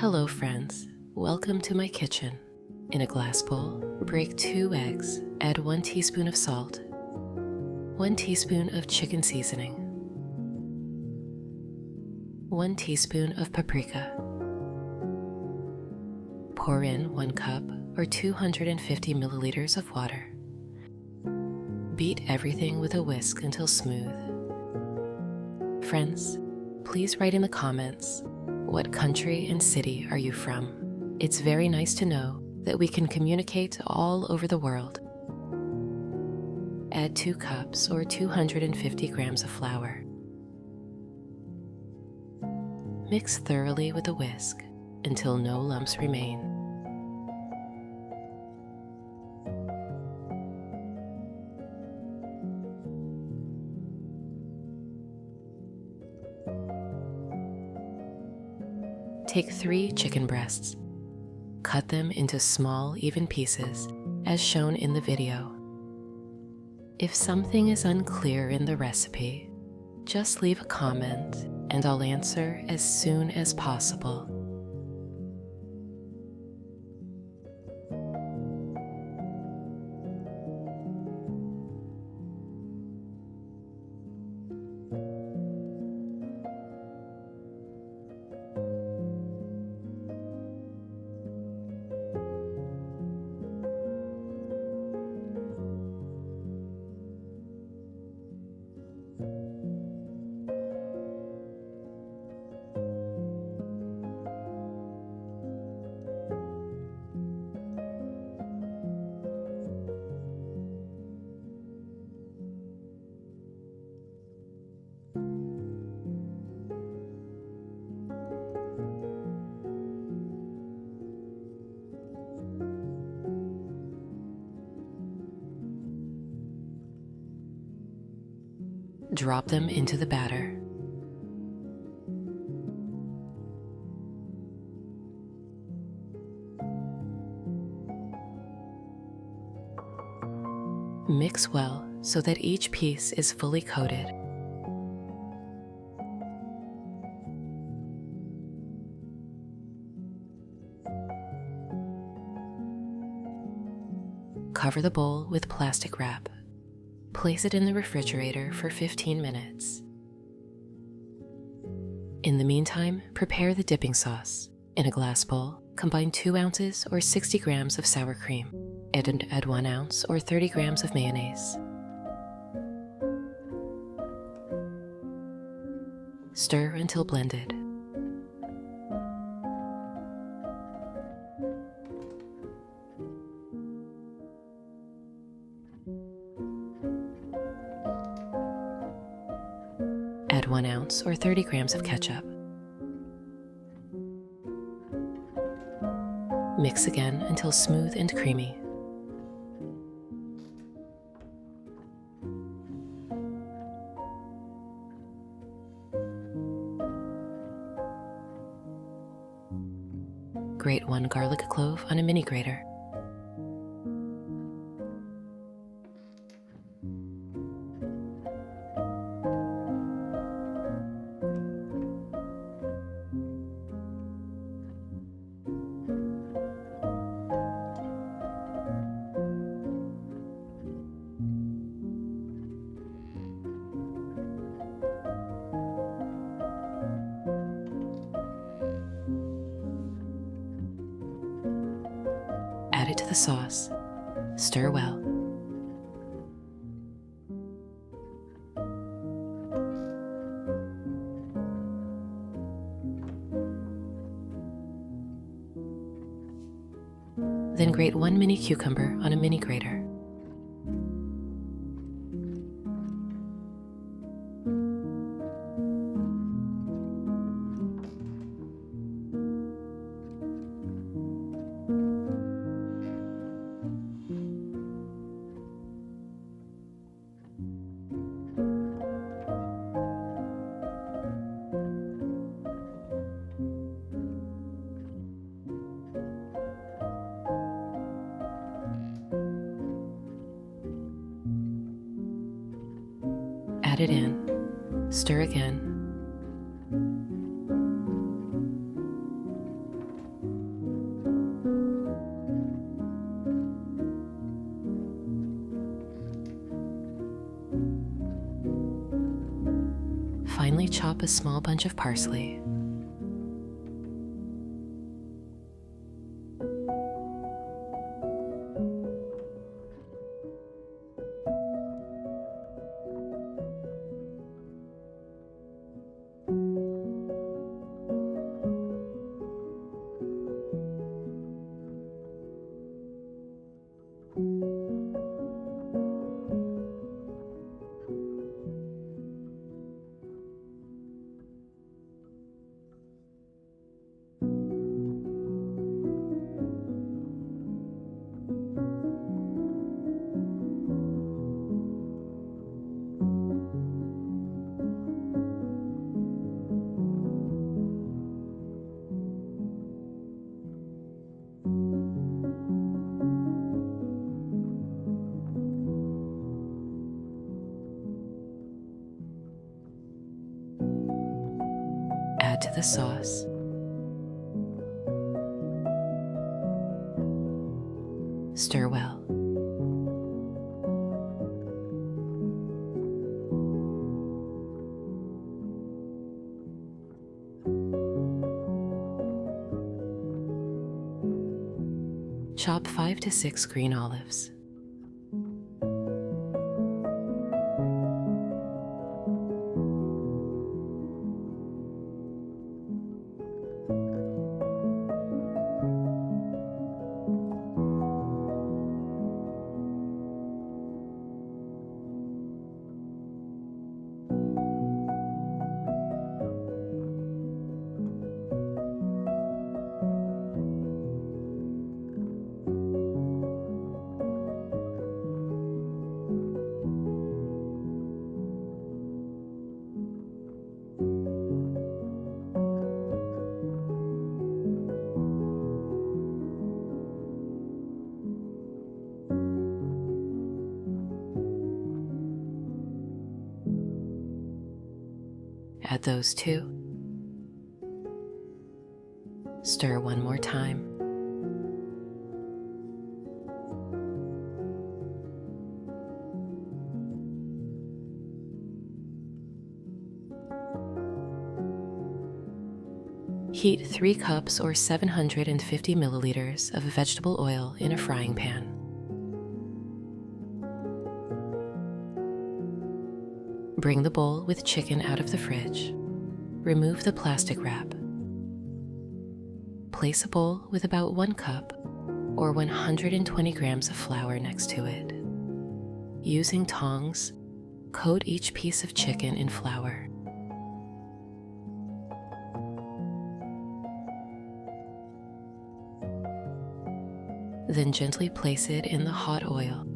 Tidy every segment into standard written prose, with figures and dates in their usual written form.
Hello friends, welcome to my kitchen. In a glass bowl, break 2 eggs, add 1 teaspoon of salt, 1 teaspoon of chicken seasoning, 1 teaspoon of paprika. Pour in 1 cup or 250 milliliters of water. Beat everything with a whisk until smooth. Friends, please write in the comments, what country and city are you from? It's very nice to know that we can communicate all over the world. Add 2 cups or 250 grams of flour. Mix thoroughly with a whisk until no lumps remain. Take 3 chicken breasts. Cut them into small, even pieces, as shown in the video. If something is unclear in the recipe, just leave a comment and I'll answer as soon as possible. Drop them into the batter. Mix well so that each piece is fully coated. Cover the bowl with plastic wrap. Place it in the refrigerator for 15 minutes. In the meantime, prepare the dipping sauce. In a glass bowl, combine 2 ounces or 60 grams of sour cream. Add 1 ounce or 30 grams of mayonnaise. Stir until blended. Add 1 ounce or 30 grams of ketchup. Mix again until smooth and creamy. Grate 1 garlic clove on a mini grater. Add it to the sauce. Stir well. Then grate 1 mini cucumber on a mini grater. Add it in. Stir again. chop a small bunch of parsley. Add to the sauce. Stir well. Chop 5 to 6 green olives. Add those too. Stir one more time. Heat 3 cups or 750 milliliters of vegetable oil in a frying pan. Bring the bowl with chicken out of the fridge. Remove the plastic wrap. Place a bowl with about 1 cup or 120 grams of flour next to it. Using tongs, coat each piece of chicken in flour. Then gently place it in the hot oil.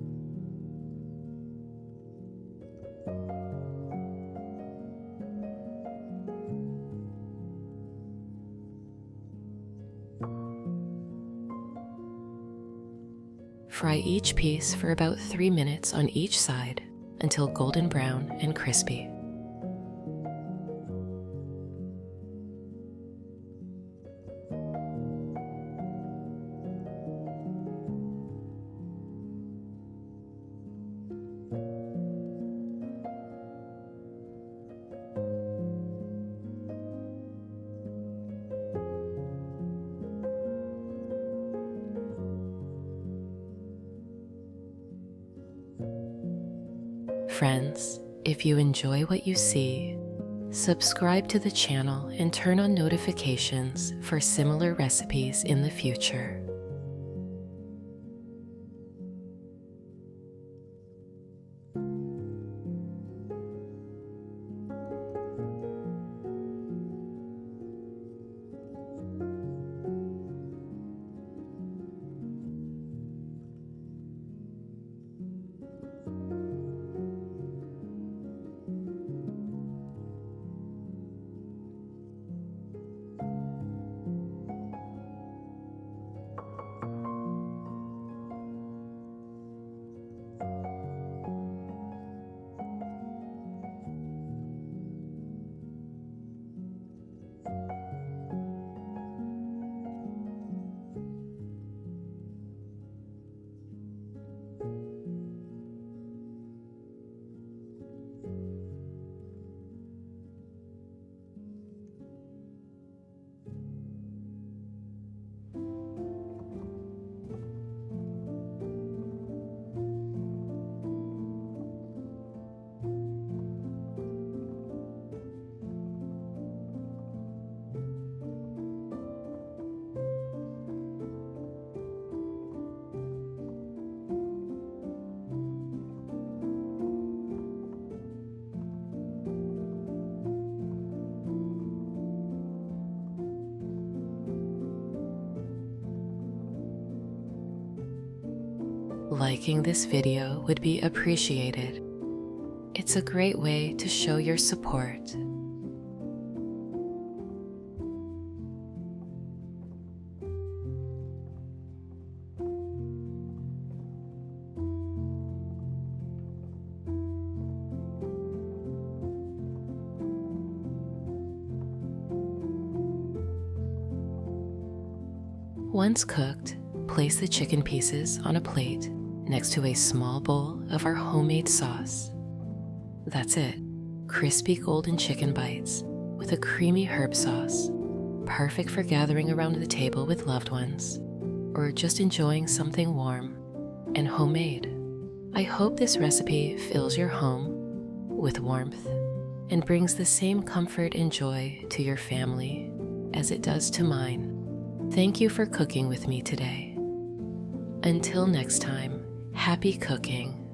Fry each piece for about 3 minutes on each side until golden brown and crispy. Friends, if you enjoy what you see, subscribe to the channel and turn on notifications for similar recipes in the future. Liking this video would be appreciated. It's a great way to show your support. Once cooked, place the chicken pieces on a plate next to a small bowl of our homemade sauce. That's it, crispy golden chicken bites with a creamy herb sauce, perfect for gathering around the table with loved ones, or just enjoying something warm and homemade. I hope this recipe fills your home with warmth and brings the same comfort and joy to your family as it does to mine. Thank you for cooking with me today. Until next time, happy cooking.